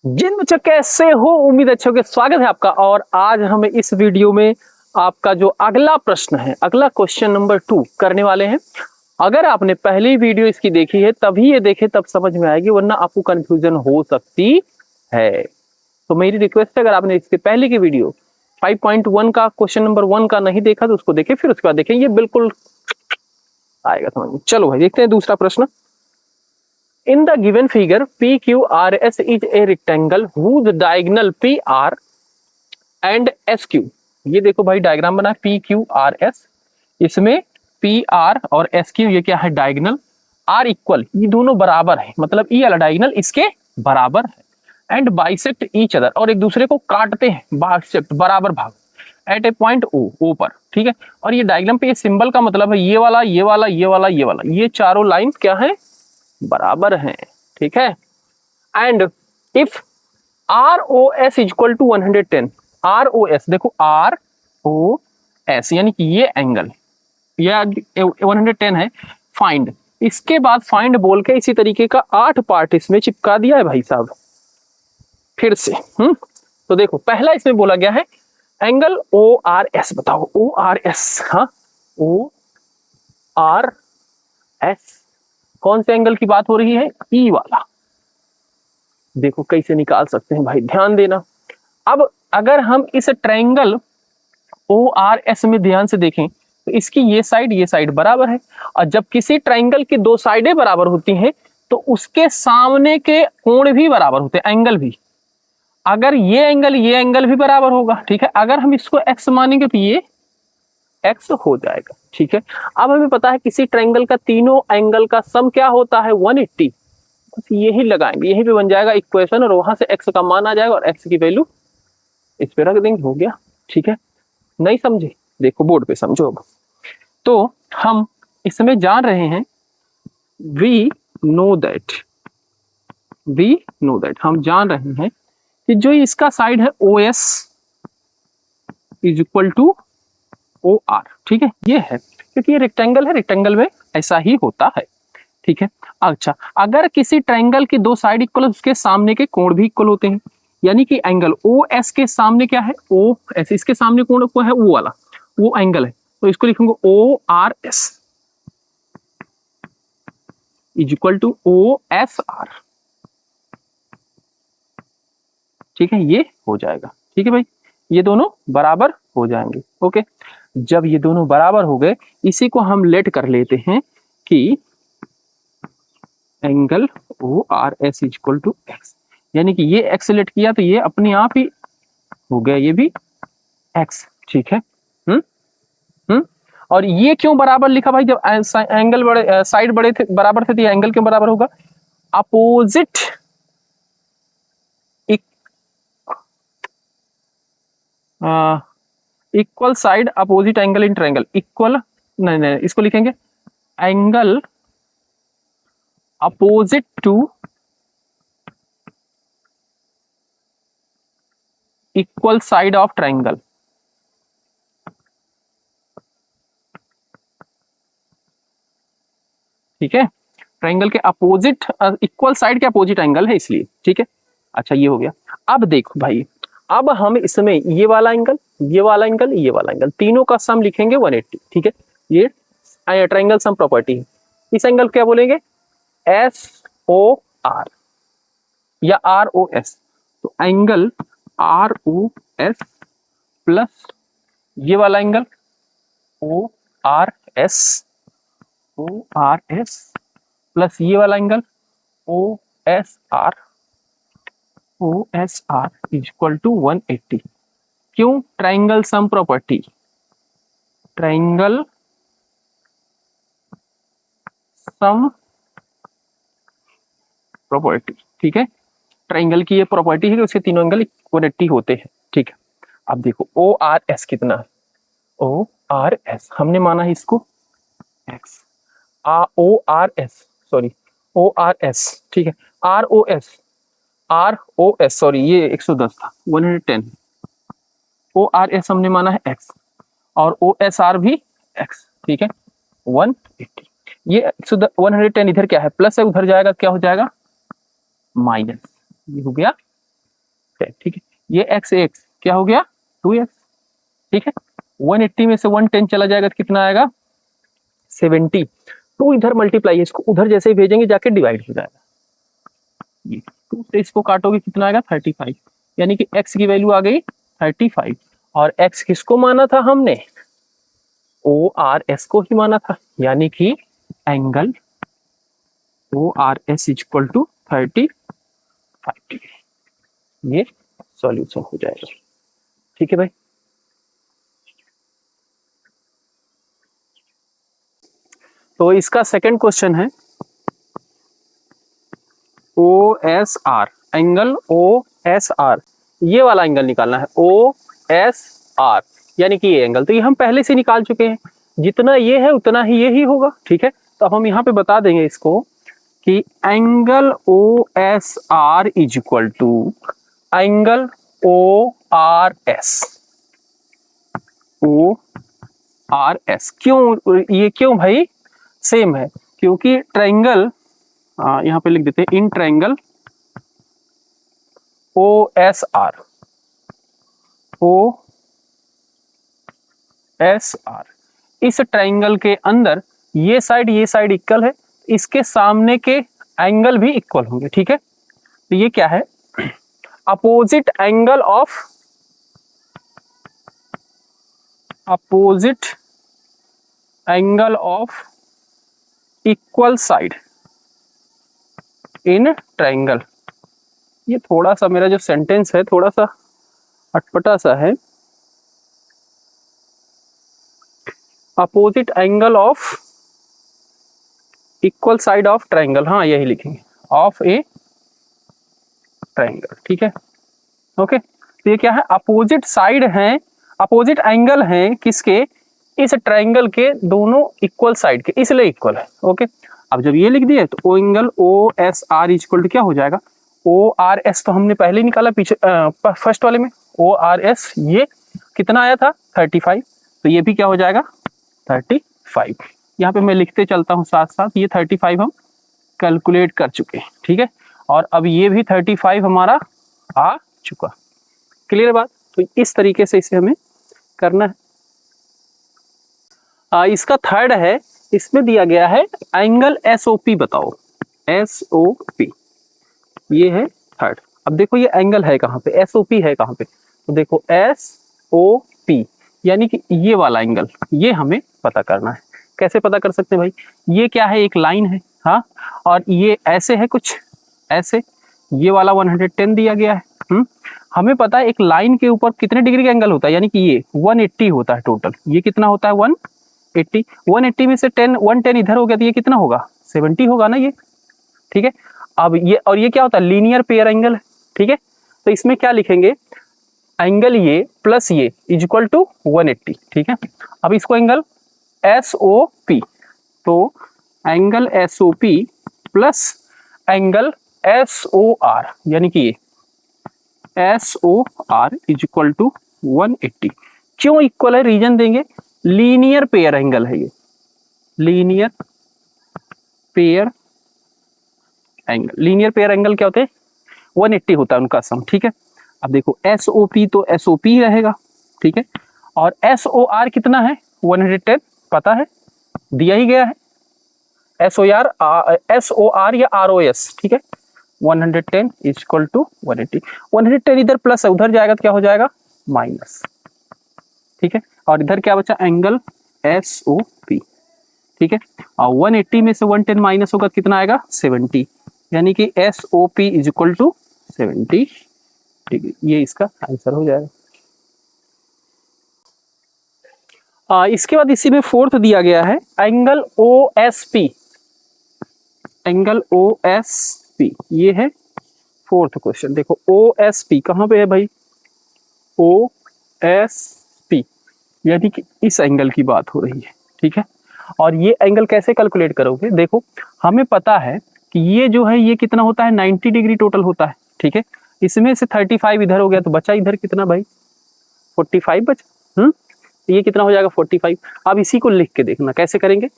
जिन बच्चों कैसे हो, उम्मीद अच्छे हो के स्वागत है आपका। और आज हम इस वीडियो में आपका जो अगला प्रश्न है, अगला क्वेश्चन नंबर 2 करने वाले हैं। अगर आपने पहली वीडियो इसकी देखी है तभी ये देखे, तब समझ में आएगी, वरना आपको कंफ्यूजन हो सकती है। तो मेरी रिक्वेस्ट है, अगर आपने इसके पहले की वीडियो 5.1 का क्वेश्चन नंबर 1 का नहीं देखा तो उसको देखें, फिर उसके बाद देखें, ये बिल्कुल आएगा समझ में। चलो भाई देखते हैं दूसरा प्रश्न। In the given figure, PQRS is a rectangle whose diagonal PR and SQ। ये देखो भाई डायग्राम बना PQRS, इसमें PR और SQ ये क्या है, डायगोनल। R इक्वल, ये दोनों बराबर है, मतलब ई वाला डायगोनल इसके बराबर है। एंड बाइसेक्ट ईच अदर, और एक दूसरे को काटते हैं, बाइसेक्ट बराबर भाग, एट ए पॉइंट O पर, ठीक है। और ये डायग्राम पे ये सिंबल का मतलब है ये वाला, ये वाला, ये वाला, ये वाला, ये चारों लाइन क्या है, बराबर हैं, ठीक है। And if R O S equal to 110, R O S देखो, आर ओ एस यानी कि ये एंगल, ये 110 है। फाइंड, इसके बाद फाइंड बोल के इसी तरीके का 8 पार्ट इसमें चिपका दिया है भाई साहब, फिर से। तो देखो पहला इसमें बोला गया है एंगल ओ आर एस, बताओ ओ आर एस, हाँ ओ आर एस कौन से एंगल की बात हो रही है, ई वाला। देखो कैसे निकाल सकते हैं भाई, ध्यान देना। अब अगर हम इस ट्रायंगल ओ आर एस में ध्यान से देखें तो इसकी ये साइड बराबर है। और जब किसी ट्रायंगल की दो साइडें बराबर होती हैं तो उसके सामने के कोण भी बराबर होते हैं, एंगल भी। अगर ये एंगल भी बराबर होगा, ठीक है। अगर हम इसको एक्स मानेंगे तो ये एक्स हो जाएगा, ठीक है। अब हमें पता है किसी ट्रायंगल का तीनों एंगल का सम क्या होता है, 180। यही लगाएंगे, यही पे बन जाएगा इक्वेशन, और वहां से एक्स का मान आ जाएगा और एक्स की वैल्यू इस पे रख देंगे, हो गया, ठीक है। नहीं समझे, देखो बोर्ड पे समझो। अब तो हम इसमें जान रहे हैं, वी नो दैट हम जान रहे हैं कि जो इसका साइड है O S is equal to O R, ठीक है। ये है क्योंकि ये रेक्टेंगल है, रेक्टेंगल में ऐसा ही होता है, ठीक है। अच्छा, अगर किसी ट्रायंगल की दो साइड इक्वल, उसके सामने के कोण भी इक्वल होते हैं, यानी कि एंगल ओ एस के सामने क्या है, ओ एस, इसके सामने कोण को है वो वाला, वो एंगल है, तो इसको लिखूंगा O R S is equal to O S R, ठीक है। ये हो जाएगा, ठीक है भाई, ये दोनों बराबर हो जाएंगे, ओके। जब ये दोनों बराबर हो गए, इसी को हम लेट कर लेते हैं कि angle O R S equal to X, यानी कि ये एक्स लेट किया तो ये अपने आप ही हो गया, ये भी एक्स, ठीक है। और ये क्यों बराबर लिखा भाई, जब एंगल बड़े, साइड बड़े थे, बराबर थे, तो ये एंगल क्यों बराबर होगा, opposite equal side opposite angle in triangle, equal नहीं, इसको लिखेंगे angle opposite to equal side of triangle, ठीक है। ट्रायंगल के अपोजिट, इक्वल साइड के अपोजिट एंगल है इसलिए, ठीक है। अच्छा ये हो गया। अब देखो भाई, अब हम इसमें ये वाला एंगल, ये वाला एंगल, ये वाला एंगल, तीनों का सम लिखेंगे 180, ठीक है। ये ट्रायंगल सम प्रॉपर्टी है। इस एंगल क्या बोलेंगे, एस ओ आर या आर ओ एस, तो angle R O S plus ये वाला angle O R S, O R S plus ये वाला angle O S R, O S R is equal to 180। क्यों, triangle sum property, triangle sum property, ठीक है। Triangle की ये प्रॉपर्टी है कि उसके तीनों एंगल 180 होते हैं, ठीक है। अब देखो ओ आर एस कितना है, ओ आर एस हमने माना है इसको X, O R S, sorry O R S, ठीक है। R O S, R O S, sorry ये 110 था, 110, ओ आर एस हमने माना है एक्स, और ओ एस आर भी एक्स, ठीक है। 180, ये 110 इधर क्या है, प्लस है, उधर जाएगा क्या हो जाएगा, माइनस, ये हो गया 10, ठीक है। ये एक्स एक्स क्या हो गया 2x, ठीक है। 180 में से 110 चला जाएगा तो कितना आएगा 70। तो इधर मल्टीप्लाई, इसको उधर जैसे ही भेजेंगे जाके डिवाइड हो जाएगा। ये 2 से इसको काटोगे कितना आएगा 35, यानी कि x की वैल्यू आ गई 35। और x किसको माना था हमने, ओ आर एस को ही माना था, यानी कि angle O R S equal to 35 degree. ये सॉल्यूशन हो जाएगा, ठीक है भाई। तो इसका सेकंड क्वेश्चन है O S R, angle O S R, ये वाला एंगल निकालना है ओ एस आर, यानी कि ये एंगल तो ये हम पहले से निकाल चुके हैं, जितना ये है उतना ही ये ही होगा, ठीक है। तो हम यहाँ पे बता देंगे इसको कि angle O S R is equal to angle O R S, O R S. क्यों ये क्यों भाई सेम है, क्योंकि ट्रायंगल यहाँ पे लिख देते हैं in triangle O S R, O S R, इस ट्रायंगल के अंदर ये साइड इक्वल है, इसके सामने के एंगल भी इक्वल होंगे, ठीक है। तो ये क्या है, opposite angle of, opposite angle of equal side in triangle. ये थोड़ा सा मेरा जो सेंटेंस है थोड़ा सा अटपटा सा है, opposite angle of equal side of triangle, हाँ यही लिखेंगे, ऑफ ए ट्रायंगल, ठीक है। ओके, तो ये क्या है, अपोजिट साइड है, अपोजिट एंगल है किसके, इस ट्रायंगल के दोनों इक्वल साइड के, इसलिए इक्वल है। ओके, अब जब ये लिख दिए तो O angle O S R equal to क्या हो जाएगा, ओ आर एस तो हमने पहले ही निकाला पीछे फर्स्ट वाले में, ओ आर एस ये कितना आया था 35, तो ये भी क्या हो जाएगा 35। यहाँ पे मैं लिखते चलता हूँ साथ साथ, ये 35 हम कैलकुलेट कर चुके हैं, ठीक है। और अब ये भी 35 हमारा आ चुका, क्लियर बात। तो इस तरीके से इसे हमें करना है। इसका थर्ड है, इसमें दिया गया है एंगल एसओपी बताओ, एसओपी ये है थर्ड। अब देखो ये एंगल है कहाँ पे, एसओपी है कहाँ पे, तो देखो एसओपी यानी कि ये वाला एंगल, ये हमें पता करना है। कैसे पता कर सकते हैं भाई, ये क्या है, एक लाइन है, हाँ, और ये ऐसे है कुछ ऐसे, ये वाला 110 दिया गया है। हमें पता है एक लाइन के ऊपर कितने डिग्री का एंगल होता है, यानी कि ये 180 होता है टोटल। ये कितना होता है 180, 180 में से 110 इधर हो गया तो ये कितना होगा 70 होगा ना ये, ठीक है। अब ये और ये क्या होता है, लीनियर पेयर एंगल है, ठीक है। तो इसमें क्या लिखेंगे, एंगल ये प्लस ये इज इक्वल टू 180, ठीक है। अब इसको एंगल एसओपी, तो angle SOP plus angle SOR, यानी कि ये एसओआर इज इक्वल टू 180। क्यों इक्वल है, रीजन देंगे, लीनियर पेयर एंगल है ये, linear pair angle. Linear pair angle क्या होते हैं, 180 होता है उनका सम, ठीक है। अब देखो एसओपी तो एसओपी रहेगा, ठीक है, और एसओआर कितना है 110 पता है, दिया ही गया है, एसओआर या आरओएस, ठीक है। 110 इज इक्वल टू 180, 110 इधर प्लस है, उधर जाएगा तो क्या हो जाएगा माइनस, ठीक है। और इधर क्या बचा, एंगल एसओपी, ठीक है। और 180 में से 110 माइनस होगा कितना आएगा 70, यानी कि SOP is equal to 70 degree. ये इसका आंसर हो जाएगा। इसके बाद इसी में फोर्थ दिया गया है एंगल ओएसपी, एंगल ओएसपी ये है फोर्थ क्वेश्चन। देखो ओएसपी कहां पे है भाई, ओएसपी यानी कि इस एंगल की बात हो रही है, ठीक है। और ये एंगल कैसे कैलकुलेट करोगे, देखो हमें पता है कि ये जो है ये कितना होता है 90 डिग्री टोटल होता है, ठीक है। इसमें से 35 इधर हो गया तो बचा इधर कितना भाई 45 बचा, ये कितना हो जाएगा 45। अब इसी को लिख के देखना कैसे करेंगे,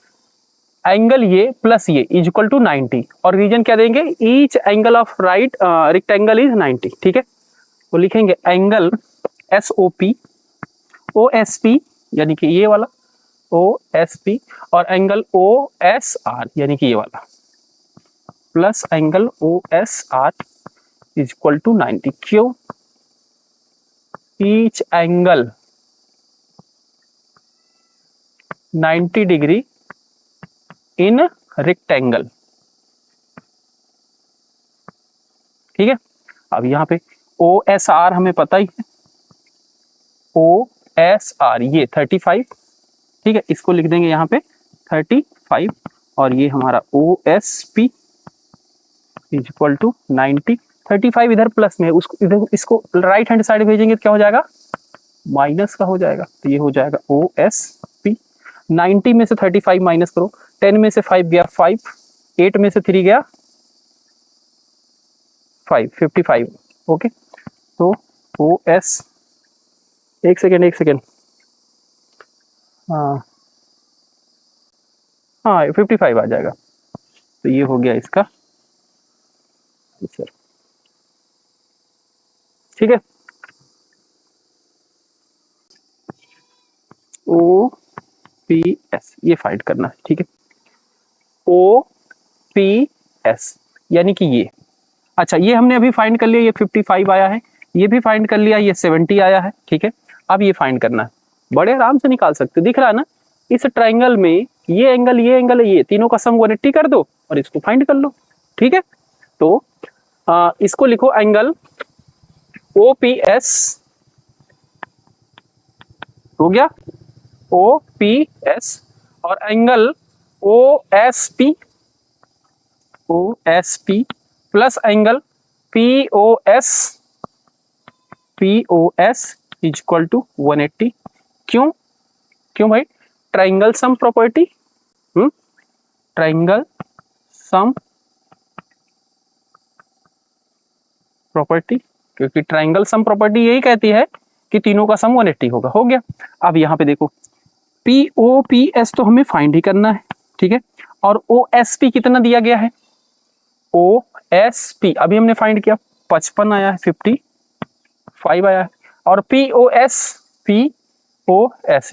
एंगल ये प्लस ये इज इक्वल टू 90, और रीजन क्या देंगे, each angle of right rectangle is 90, ठीक है। तो लिखेंगे एंगल SOP OSP यानी कि ये वाला OSP और एंगल OSR यानी कि ये वाला plus angle OSR is equal to 90। क्यों? Each angle 90 degree in rectangle. ठीक है, अब यहाँ पे OSR हमें पता ही है, OSR ये 35। ठीक है, इसको लिख देंगे यहाँ पे 35 और ये हमारा OSP इज इक्वल टू 90। 35 इधर प्लस में है, उसको इधर इसको राइट हैंड साइड भेजेंगे तो क्या हो जाएगा? माइनस का हो जाएगा। तो ये हो जाएगा OSP। 90 में से 35 माइनस करो, 10 में से 5 गया 5, 8 में से 3 गया 5, 55। ओके, तो OS एक सेकेंड हाँ 55 आ जाएगा। तो ये हो गया इसका आंसर। ठीक है, OPS ये फाइंड करना है। ठीक है, OPS यानी कि ये, अच्छा ये हमने अभी फाइंड कर लिया, ये 55 आया है, ये भी फाइंड कर लिया, ये 70 आया है। ठीक है, अब ये फाइंड करना है, बड़े आराम से निकाल सकते, दिख रहा है ना? इस ट्राइंगल में ये एंगल ये तीनों का सम 180 कर दो और इसको फाइंड कर लो। ठीक है, तो इसको लिखो एंगल OPS हो गया, OPS और angle OSP plus angle POS is equal to 180। क्यों भाई? Triangle sum property, triangle sum property, क्योंकि ट्राइंगल सम प्रॉपर्टी यही कहती है कि तीनों का सम 180 होगा। हो गया। अब यहाँ पे देखो POPS तो हमें फाइंड ही करना है। ठीक है, और OSP कितना दिया गया है? OSP अभी हमने फाइंड किया 55 आया है, 55 आया है, और POS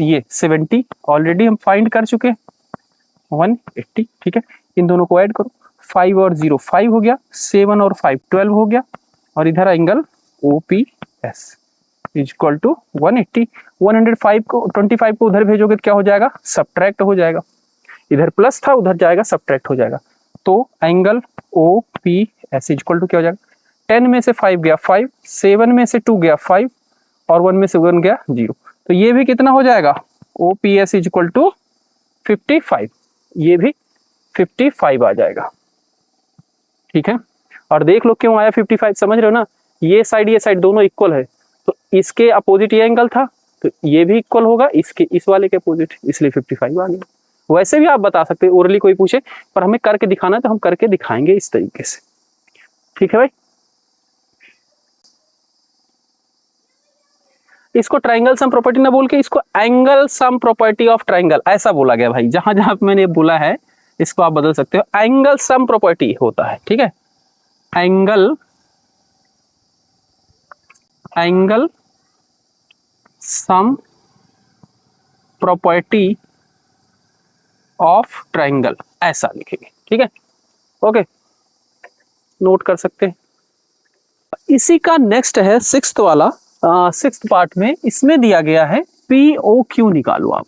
ये 70 ऑलरेडी हम फाइंड कर चुके हैं, 180। ठीक है, इन दोनों को ऐड करो, 5 और 0 5 हो गया, 7 और 5 12 हो गया, और इधर angle OPS is equal to 180। 105 को 25 को उधर भेजोगे तो क्या हो जाएगा? सब्ट्रैक्ट हो जाएगा, इधर प्लस था उधर जाएगा सब्ट्रैक्ट हो जाएगा। तो angle OPS is equal to क्या हो जाएगा? 10 में से 5 गया 5, 7 में से 2 गया 5 और 1 में से 1 गया 0। तो ये भी कितना हो जाएगा? OPS इज इक्वल टू 55, ये भी 55 आ जाएगा। ठीक है, और देख लो क्यों आया 55, समझ रहे हो ना? ये साइड दोनों इक्वल है, तो इसके अपोजिट ये एंगल था तो ये भी इक्वल होगा इसके इस वाले के अपोजिट, इसलिए 55 आ गया। वैसे भी आप बता सकते हो, ओरली कोई पूछे, पर हमें करके दिखाना है तो हम करके दिखाएंगे इस तरीके से। ठीक है भाई, इसको ट्राइंगल सम प्रॉपर्टी ना बोल के इसको angle sum property of triangle ऐसा बोला गया भाई। जहां जहां मैंने बोला है इसको आप बदल सकते हो, एंगल सम प्रॉपर्टी होता है। ठीक है, angle sum property of triangle ऐसा लिखेंगे। ठीक है, ओके, नोट कर सकते हैं। इसी का नेक्स्ट है सिक्स्थ वाला, सिक्स्थ पार्ट में इसमें दिया गया है POQ निकालो आप।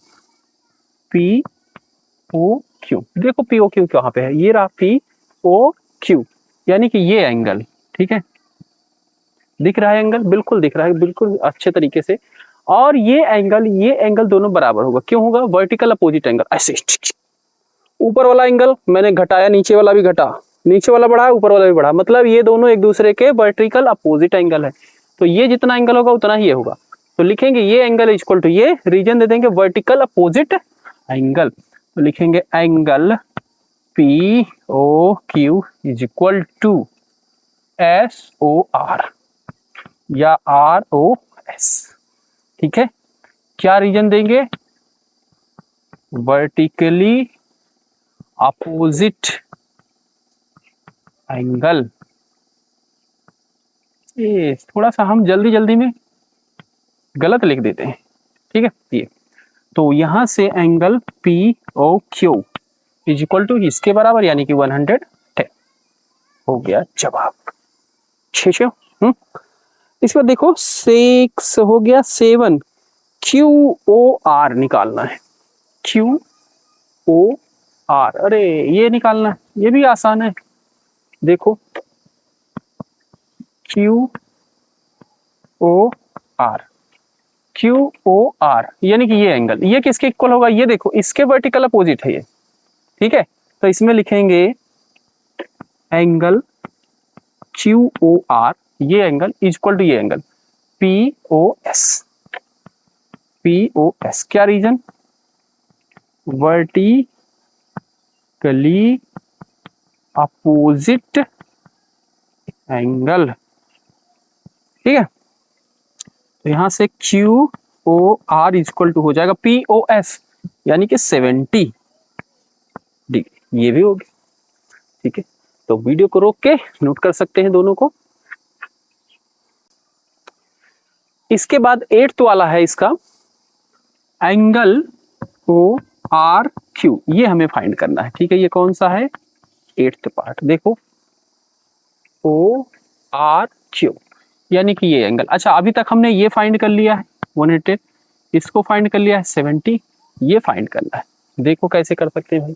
POQ देखो, POQ कहाँ पे है? ये रहा POQ, यानी कि ये एंगल। ठीक है, दिख रहा है एंगल? बिल्कुल दिख रहा है, बिल्कुल अच्छे तरीके से। और ये एंगल दोनों बराबर होगा। क्यों होगा? Vertical opposite angle. ऐसे ऊपर वाला एंगल मैंने घटाया, नीचे वाला भी घटा, नीचे वाला बढ़ा ऊपर वाला भी बढ़ा, मतलब ये दोनों एक दूसरे के वर्टिकल अपोजिट एंगल है। तो ये जितना एंगल होगा उतना ही ये होगा। तो लिखेंगे ये एंगल इज इक्वल टू, ये रीजन दे देंगे वर्टिकल अपोजिट एंगल, तो लिखेंगे angle POQ is equal to SOR या ROS। ठीक है, क्या रीजन देंगे? वर्टिकली अपोजिट एंगल ये थोड़ा सा हम जल्दी जल्दी में गलत लिख देते हैं, ठीक है। ये तो यहां से angle P O Q is equal to इसके बराबर यानी कि 110 हो गया जवाब। 6 इसके बाद देखो 6 हो गया 7 क्यू ओ आर निकालना है। क्यू ओ आर, अरे ये निकालना है, ये भी आसान है। देखो Q O R, Q O R यानी कि ये एंगल, ये किसके इक्वल होगा, ये देखो इसके वर्टिकल अपोजिट है ये, ठीक है। तो इसमें लिखेंगे एंगल क्यू ओ आर, ये एंगल इज इक्वल टू ये angle P O S. P O S क्या रीजन, वर्टिकली अपोजिट एंगल, ठीक है। तो यहां से Q O R is equal to हो जाएगा पी ओ एस यानी कि 70 डिग्री, ये भी हो गया, ठीक है। तो वीडियो को रोक के नोट कर सकते हैं दोनों को। इसके बाद 8th वाला है इसका एंगल ओ आर क्यू, ये हमें फाइंड करना है, ठीक है। ये कौन सा है 8th पार्ट, देखो ओ आर क्यू यानी कि ये एंगल। अच्छा अभी तक हमने ये फाइंड कर लिया है 180, इसको फाइंड कर लिया है 70, ये फाइंड करना है। देखो कैसे कर सकते हैं भाई,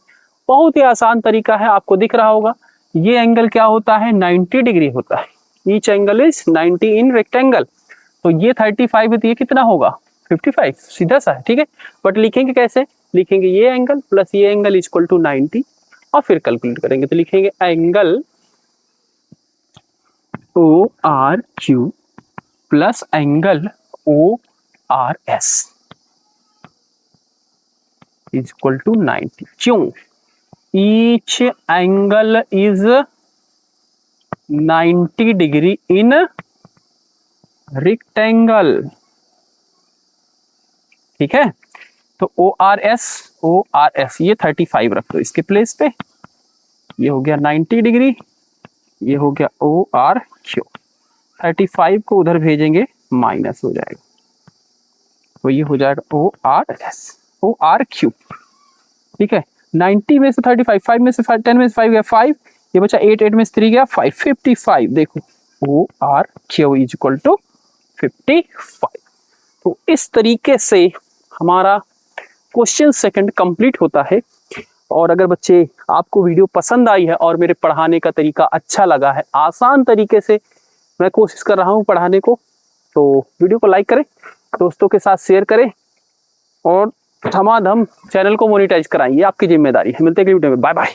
बहुत ही आसान तरीका है, आपको दिख रहा होगा। ये एंगल क्या होता है 90 डिग्री होता है, each angle is 90 in rectangle. तो ये 35 है तो ये कितना होगा 55, सीधा सा है, ठीक है। बट लिखेंगे कैसे, लिखेंगे ये एंगल प्लस ये एंगल इज इक्वल टू 90 और फिर कैलकुलेट करेंगे। तो लिखेंगे angle O R Q plus angle O R S is equal to 90। क्यों, each angle is 90 degree in rectangle, ठीक है। तो ओ आर एस ये 35 रख दो इसके प्लेस पे, ये हो गया 90 डिग्री, ये हो गया ओ आर क्यू। 35 को उधर भेजेंगे माइनस हो जाएगा, तो ये हो जाएगा O R S O R Q, ठीक है। 90 में से 35, 5 में से 5, 10 में से 5 गया 5, ये बचा 8, 8 में से 3 गया 5, 55। देखो O R Q is equal to 55। तो इस तरीके से हमारा क्वेश्चन सेकंड कंप्लीट होता है। और अगर बच्चे आपको वीडियो पसंद आई है और मेरे पढ़ाने का तरीका अच्छा लगा है, आसान तरीके से मैं कोशिश कर रहा हूं पढ़ाने को, तो वीडियो को लाइक करें, दोस्तों के साथ शेयर करें और धमाधम चैनल को मोनेटाइज कराएं, ये आपकी जिम्मेदारी है। मिलते हैं अगली वीडियो में, बाय बाय।